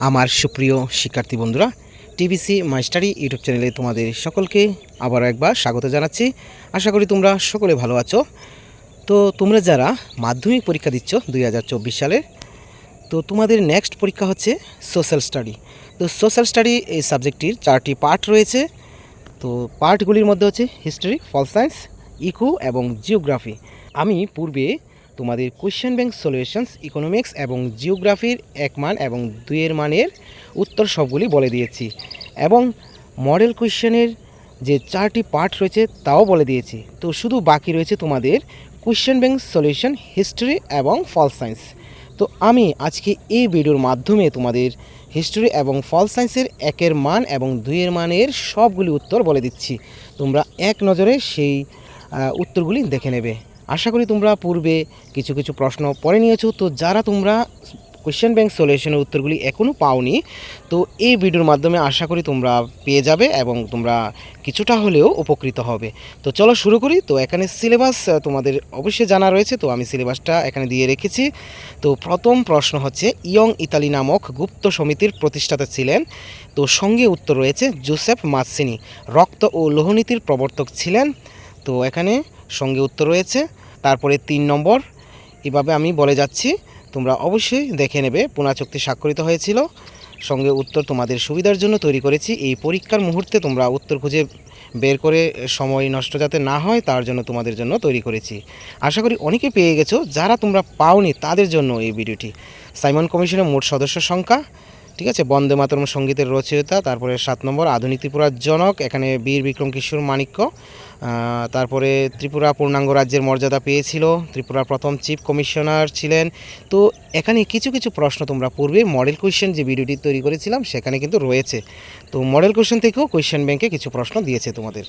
আমার সুপ্রিয় শিক্ষার্থী বন্ধুরা, টিবিসি মাই স্টাডি ইউটিউব চ্যানেলে তোমাদের সকলকে আবারও একবার স্বাগত জানাচ্ছি। আশা করি তোমরা সকলে ভালো আছো। তো তোমরা যারা মাধ্যমিক পরীক্ষা দিচ্ছ 2024 সালে, তো তোমাদের নেক্সট পরীক্ষা হচ্ছে সোশ্যাল স্টাডি। তো সোশ্যাল স্টাডি এই সাবজেক্টটির 4টি পার্ট রয়েছে। তো পার্টগুলির মধ্যে হচ্ছে হিস্ট্রি, পল সায়েন্স, ইকো এবং জিওগ্রাফি। আমি পূর্বে তোমাদের কোয়েশ্চেন ব্যাংক সলিউশনস, ইকোনমিক্স এবং জিওগ্রাফির 1 মান এবং 2 মানের উত্তর সবগুলি বলে দিয়েছি এবং মডেল কোয়েশ্চেনের যে 4টি পার্ট রয়েছে তাও বলে দিয়েছি। তো শুধু বাকি রয়েছে তোমাদের কোয়েশ্চেন ব্যাংক সলিউশন, হিস্ট্রি এবং পল সায়েন্স। তো আমি আজকে এই ভিডিওর মাধ্যমে তোমাদের হিস্ট্রি এবং পল সায়েন্সের 1 মান এবং 2 মানের সবগুলি উত্তর বলে দিচ্ছি। তোমরা এক নজরে সেই উত্তরগুলি দেখে নেবে। আশা করি তোমরা পূর্বে কিছু কিছু প্রশ্ন পড়ে নিয়েছো। তো যারা তোমরা কোয়েশ্চেন ব্যাংক সলিউশনের উত্তরগুলি এখনও পাওনি, তো এই ভিডিওর মাধ্যমে আশা করি তোমরা পেয়ে যাবে এবং তোমরা কিছুটা হলেও উপকৃত হবে। তো চলো শুরু করি। তো এখানে সিলেবাস তোমাদের অবশ্যই জানা রয়েছে, তো আমি সিলেবাসটা এখানে দিয়ে রেখেছি। তো প্রথম প্রশ্ন হচ্ছে, ইয়ং ইতালি নামক গুপ্ত সমিতির প্রতিষ্ঠাতা ছিলেন। তো সঙ্গে উত্তর রয়েছে জোসেফ মাৎসিনি রক্ত ও লৌহনীতির প্রবর্তক ছিলেন। তো এখানে সঙ্গে উত্তর রয়েছে। তারপরে 3 নম্বর, এভাবে আমি বলে যাচ্ছি, তোমরা অবশ্যই দেখে নেবে। পুনা চুক্তি স্বাক্ষরিত হয়েছিল। সঙ্গে উত্তর তোমাদের সুবিধার জন্য তৈরি করেছি। এই পরীক্ষার মুহূর্তে তোমরা উত্তর খুঁজে বের করে সময় নষ্ট যাতে না হয় তার জন্য তোমাদের জন্য তৈরি করেছি। আশা করি অনেকে পেয়ে গেছো। যারা তোমরা পাওনি তাদের জন্য এই ভিডিওটি। সাইমন কমিশনের মোট সদস্য সংখ্যা, ঠিক আছে, বন্দে মাতরম সঙ্গীতের রচয়িতা। তারপরে 7 নম্বর, আধুনিক ত্রিপুরার জনক, এখানে বীর বিক্রম কিশোর মাণিক্য। তারপরে ত্রিপুরা পূর্ণাঙ্গ রাজ্যের মর্যাদা পেয়েছিল, ত্রিপুরার প্রথম চিফ কমিশনার ছিলেন। তো এখানে কিছু কিছু প্রশ্ন তোমরা পূর্বে মডেল কোয়েশ্চেন যে ভিডিওটি তৈরি করেছিলাম সেখানে কিন্তু রয়েছে। তো মডেল কোয়েশ্চেন থেকেও কোয়েশ্চেন ব্যাংকে কিছু প্রশ্ন দিয়েছে তোমাদের।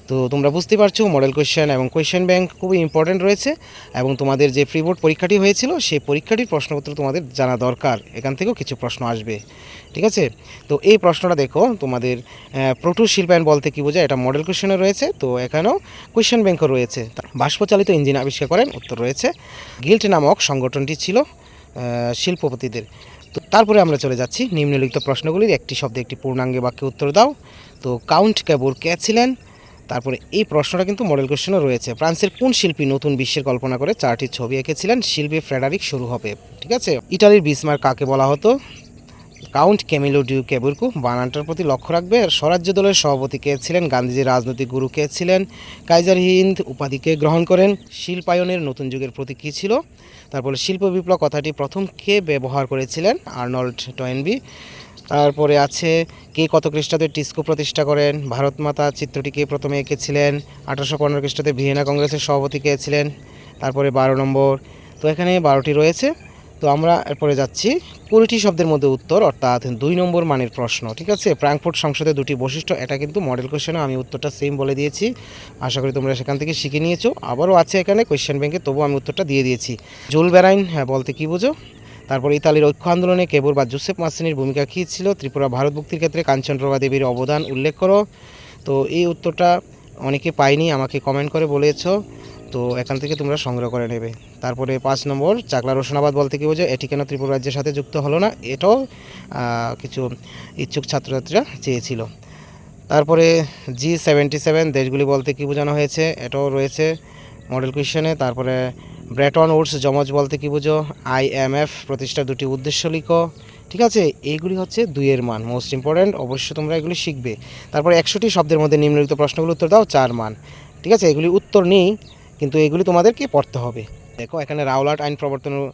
তো তোমরা বুঝতে পারছো মডেল কোয়েশ্চেন এবং কোয়েশ্চেন ব্যাংক খুবই ইম্পর্টেন্ট রয়েছে এবং তোমাদের যে প্রি বোর্ড পরীক্ষাটি হয়েছিল সেই পরীক্ষাটির প্রশ্নপত্র তোমাদের জানা দরকার। এখান থেকেও কিছু প্রশ্ন আসবে, ঠিক আছে। তো এই প্রশ্নটা দেখো, তোমাদের প্রোটো শিল্পায়ন বলতে কী বোঝায়, এটা মডেল কোয়েশ্চেনে রয়েছে। তো এখানেও কোয়েশ্চেন ব্যাংকও রয়েছে। বাষ্পচালিত ইঞ্জিন আবিষ্কার করেন, উত্তর রয়েছে গিল্ড নামক সংগঠনটি ছিল শিল্পপতিদের। তো তারপরে আমরা চলে যাচ্ছি নিম্নলিখিত প্রশ্নগুলির একটি শব্দে একটি পূর্ণাঙ্গে বাক্যে উত্তর দাও। তো কাউন্ট ক্যাবোর কে ছিলেন? তারপরে এই প্রশ্নটা কিন্তু মডেল কোয়েশ্চেনও রয়েছে। ফ্রান্সের কোন শিল্পী নতুন বিশ্বের কল্পনা করে 4টি ছবি এঁকেছিলেন? শিল্পী ফ্রেডারিক শুরু হবে, ঠিক আছে। ইটালির বিসমার্ক কাকে বলা হতো? কাউন্ট ক্যামিলো ডি ক্যাবুরকু। বানানটার প্রতি লক্ষ্য রাখবে। স্বরাজ্য দলের সভাপতি কে ছিলেন? গান্ধীজির রাজনৈতিক গুরু কে ছিলেন? কাইজার হিন্দ উপাধিকে গ্রহণ করেন? শিল্পায়নের নতুন যুগের প্রতীক কী ছিল? তারপরে শিল্প বিপ্লব কথাটি প্রথম কে ব্যবহার করেছিলেন? Arnold Toynbee. তারপরে আছে কে কত খ্রিস্টাব্দে টিস্কো প্রতিষ্ঠা করেন? ভারত মাতা চিত্রটি কে প্রথমে এঁকেছিলেন? 1815 খ্রিস্টাব্দে ভিয়েনা কংগ্রেসের সভাপতি কে ছিলেন? তারপরে 12 নম্বর, তো এখানে 12টি রয়েছে। তো আমরা এরপরে যাচ্ছি 20টি শব্দের মধ্যে উত্তর, অর্থাৎ 2 নম্বর মানের প্রশ্ন, ঠিক আছে। ফ্রাঙ্কফুর্ট সংসদের 2টি বৈশিষ্ট্য, এটা কিন্তু মডেল কোয়েশ্চেনে আমি উত্তরটা সেম বলে দিয়েছি। আশা করি তোমরা সেখান থেকে শিখে নিয়েছো। আবারও আছে এখানে কোয়েশ্চেন ব্যাংকে, তবুও আমি উত্তরটা দিয়ে দিয়েছি। জুল বেরাইন বলতে কী বোঝো? তারপরে ইতালির ঐক্য আন্দোলনে কেবুর বা জোসেফ মাসিনির ভূমিকা কী ছিল? ত্রিপুরা ভারত মুক্তির ক্ষেত্রে কাঞ্চনপ্রভা দেবীর অবদান উল্লেখ করো। তো এই উত্তরটা অনেকে পাইনি, আমাকে কমেন্ট করে বলেছো। তো এখান থেকে তোমরা সংগ্রহ করে নেবে। তারপরে 5 নম্বর, চাকলা রোশনাবাদ বলতে কী বোঝো? এটি কেন ত্রিপুরা রাজ্যের সাথে যুক্ত হলো না? এটাও কিছু ইচ্ছুক ছাত্রছাত্রীরা চেয়েছিল। তারপরে G77 দেশগুলি বলতে কী বোঝানো হয়েছে? এটাও রয়েছে মডেল কোয়েশ্চেনে। তারপরে ব্রেটন উডস জমজ বলতে কী বোঝো? IMF প্রতিষ্ঠার 2টি উদ্দেশ্য লিখো, ঠিক আছে। এইগুলি হচ্ছে 2 মান, মোস্ট ইম্পর্ট্যান্ট, অবশ্যই তোমরা এগুলি শিখবে। তারপরে 100টি শব্দের মধ্যে নিম্নলিখিত প্রশ্নগুলো উত্তর দাও, 4 মান, ঠিক আছে। এগুলি উত্তর নেই কিন্তু এগুলি তোমাদেরকে পড়তে হবে। দেখো এখানে রাওলাট আইন প্রবর্তনের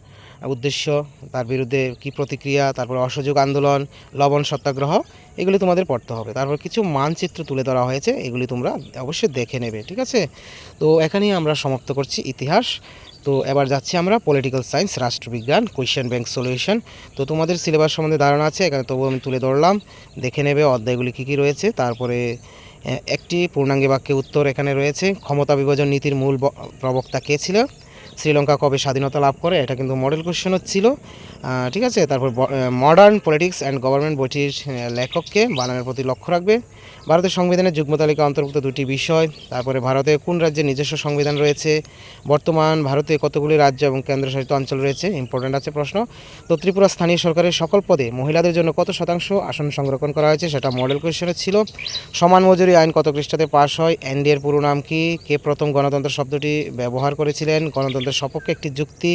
উদ্দেশ্য, তার বিরুদ্ধে কি প্রতিক্রিয়া, তারপরে অসহযোগ আন্দোলন, লবণ সত্যাগ্রহ, এগুলি তোমাদের পড়তে হবে। তারপর কিছু মানচিত্র তুলে ধরা হয়েছে, এগুলি তোমরা অবশ্যই দেখে নেবে, ঠিক আছে। তো এখানেই আমরা সমাপ্ত করছি ইতিহাস। তো এবার যাচ্ছি আমরা পলিটিক্যাল সায়েন্স, রাষ্ট্রবিজ্ঞান, কোয়েশ্চেন ব্যাংক সলিউশন। তো তোমাদের সিলেবাস সম্বন্ধে ধারণা আছে এখানে, তবুও আমি তুলে ধরলাম, দেখে নেবে অধ্যায়গুলি কী কী রয়েছে। তারপরে একটি পূর্ণাঙ্গে বাক্যে উত্তর এখানে রয়েছে। ক্ষমতা বিভাজন নীতির মূল প্রবক্তা কে ছিল? শ্রীলঙ্কা কবে স্বাধীনতা লাভ করে, এটা কিন্তু মডেল কোশ্চেন হচ্ছিল। ঠিক আছে, তারপর মডার্ন পলিটিক্স অ্যান্ড গভর্নমেন্ট বইটির লেখককে, বানানের প্রতি লক্ষ্য রাখবে। ভারতের সংবিধানের যুগ্ম তালিকা অন্তর্ভুক্ত দুটি বিষয়। তারপরে ভারতে কোন রাজ্যের নিজস্ব সংবিধান রয়েছে, বর্তমান ভারতে কতগুলি রাজ্য এবং কেন্দ্রশাসিত অঞ্চল রয়েছে, ইম্পর্ট্যান্ট আছে প্রশ্ন। তো ত্রিপুরা স্থানীয় সরকারের সকল পদে মহিলাদের জন্য কত শতাংশ আসন সংরক্ষণ করা হয়েছে, সেটা মডেল কোয়েশ্চেনের ছিল। সমান মজুরি আইন কত খ্রিস্টাব্দে পাশ হয়, এনডিএর পুরো নাম কি, কে প্রথম গণতন্ত্র শব্দটি ব্যবহার করেছিলেন, গণতন্ত্রের সপক্ষে একটি যুক্তি।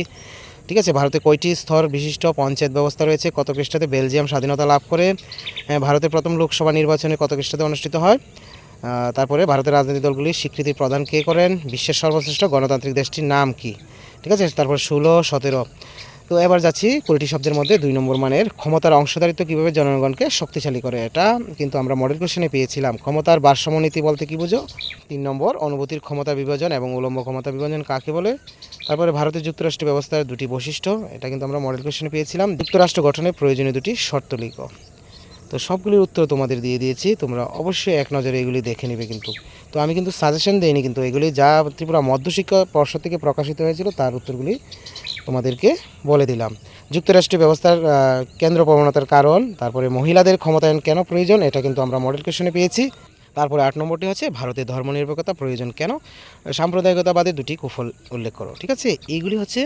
ঠিক আছে, ভারতে কয়টি স্তর বিশিষ্ট পঞ্চায়েত ব্যবস্থা রয়েছে, কত খ্রিস্টাব্দে বেলজিয়াম স্বাধীনতা লাভ করে, ভারতের প্রথম লোকসভা নির্বাচনে কত খ্রিস্টাব্দে অনুষ্ঠিত হয়। তারপরে ভারতের রাজনৈতিক দলগুলির স্বীকৃতি প্রদান কে করেন, বিশ্বের সর্বশ্রেষ্ঠ গণতান্ত্রিক দেশটির নাম কি। ঠিক আছে, তারপর 16, 17। তো এবার যাচ্ছি 20টি শব্দের মধ্যে 2 নম্বর মানের ক্ষমতার অংশধারিত্ব কীভাবে জনগণকে শক্তিশালী করে, এটা কিন্তু আমরা মডেল কোশ্চেনে পেয়েছিলাম। ক্ষমতার ভারসাম্য নীতি বলতে কী বোঝো। 3 নম্বর অনুভূতির ক্ষমতা বিভাজন এবং উলম্ব ক্ষমতা বিভাজন কাকে বলে। তারপরে ভারতের যুক্তরাষ্ট্র ব্যবস্থার 2টি বৈশিষ্ট্য, এটা কিন্তু আমরা মডেল কোশ্চেনে পেয়েছিলাম। যুক্তরাষ্ট্র গঠনে প্রয়োজনীয় 2টি শর্ত লিখো। তো সবগুলির উত্তর তোমাদের দিয়ে দিয়েছি, তোমরা অবশ্যই এক নজরে এগুলি দেখে নেবে। কিন্তু তো আমি কিন্তু সাজেশন দেইনি, কিন্তু এগুলি যা ত্রিপুরা মধ্যশিক্ষা পর্ষদ থেকে প্রকাশিত হয়েছিল তার উত্তরগুলি তোমাদেরকে বলে দিলাম। যুক্তরাষ্ট্রীয় ব্যবস্থার কেন্দ্র প্রবণতার কারণ, তারপরে মহিলাদের ক্ষমতায়ন কেন প্রয়োজন, এটা কিন্তু আমরা মডেল কোশ্চেনে পেয়েছি। তারপরে 8 নম্বরটি হচ্ছে ভারতে ধর্মনিরপেক্ষতা প্রয়োজন কেন, সাম্প্রদায়িকতাবাদে 2টি কুফল উল্লেখ করো। ঠিক আছে, এইগুলি হচ্ছে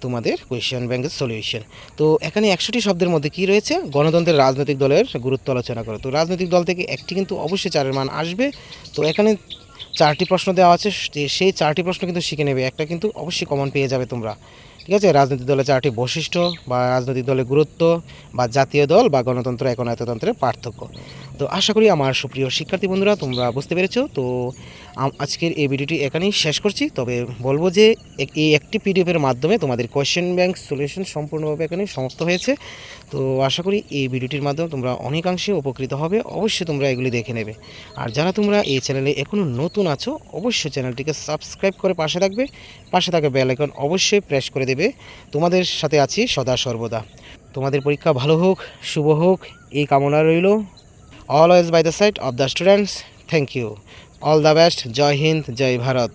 তোমাদের কোয়েশ্চেন ব্যাংকের সলিউশন। তো এখানে 100টি শব্দের মধ্যে কি রয়েছে, গণতন্ত্রের রাজনৈতিক দলের গুরুত্ব আলোচনা করো। তো রাজনৈতিক দল থেকে একটি কিন্তু অবশ্যই 4-এর মান আসবে। তো এখানে 4টি প্রশ্ন দেওয়া আছে, সেই 4টি প্রশ্ন কিন্তু শিখে নেবে, একটা কিন্তু অবশ্যই কমন পেয়ে যাবে তোমরা। ঠিক আছে, রাজনৈতিক দলের 4টি বৈশিষ্ট্য বা রাজনৈতিক দলের গুরুত্ব বা জাতীয় দল বা গণতন্ত্র একনায়তন্ত্রের পার্থক্য। তো আশা করি আমার সুপ্রিয় শিক্ষার্থী বন্ধুরা তোমরা বুঝতে পেরেছো। তো আজকের এই ভিডিওটি এখানেই শেষ করছি, তবে বলবো যে এই একটি পিডিএফের মাধ্যমে তোমাদের কোয়েশ্চেন ব্যাংক সলিউশন সম্পূর্ণভাবে এখানে সমাপ্ত হয়েছে। তো আশা করি এই ভিডিওটির মাধ্যমে তোমরা অনেকাংশে উপকৃত হবে, অবশ্যই তোমরা এগুলি দেখে নেবে। আর যারা তোমরা এই চ্যানেলে এখনও নতুন আছো, অবশ্যই চ্যানেলটিকে সাবস্ক্রাইব করে পাশে থাকবে, পাশে থাকা বেল আইকন অবশ্যই প্রেস করে দেবে। তোমাদের সাথে আছি সদা সর্বদা। তোমাদের পরীক্ষা ভালো হোক, শুভ হোক, এই কামনা রইল। Always by the side of the students. Thank you, all the best. জয় হিন্দ, জয় ভারত।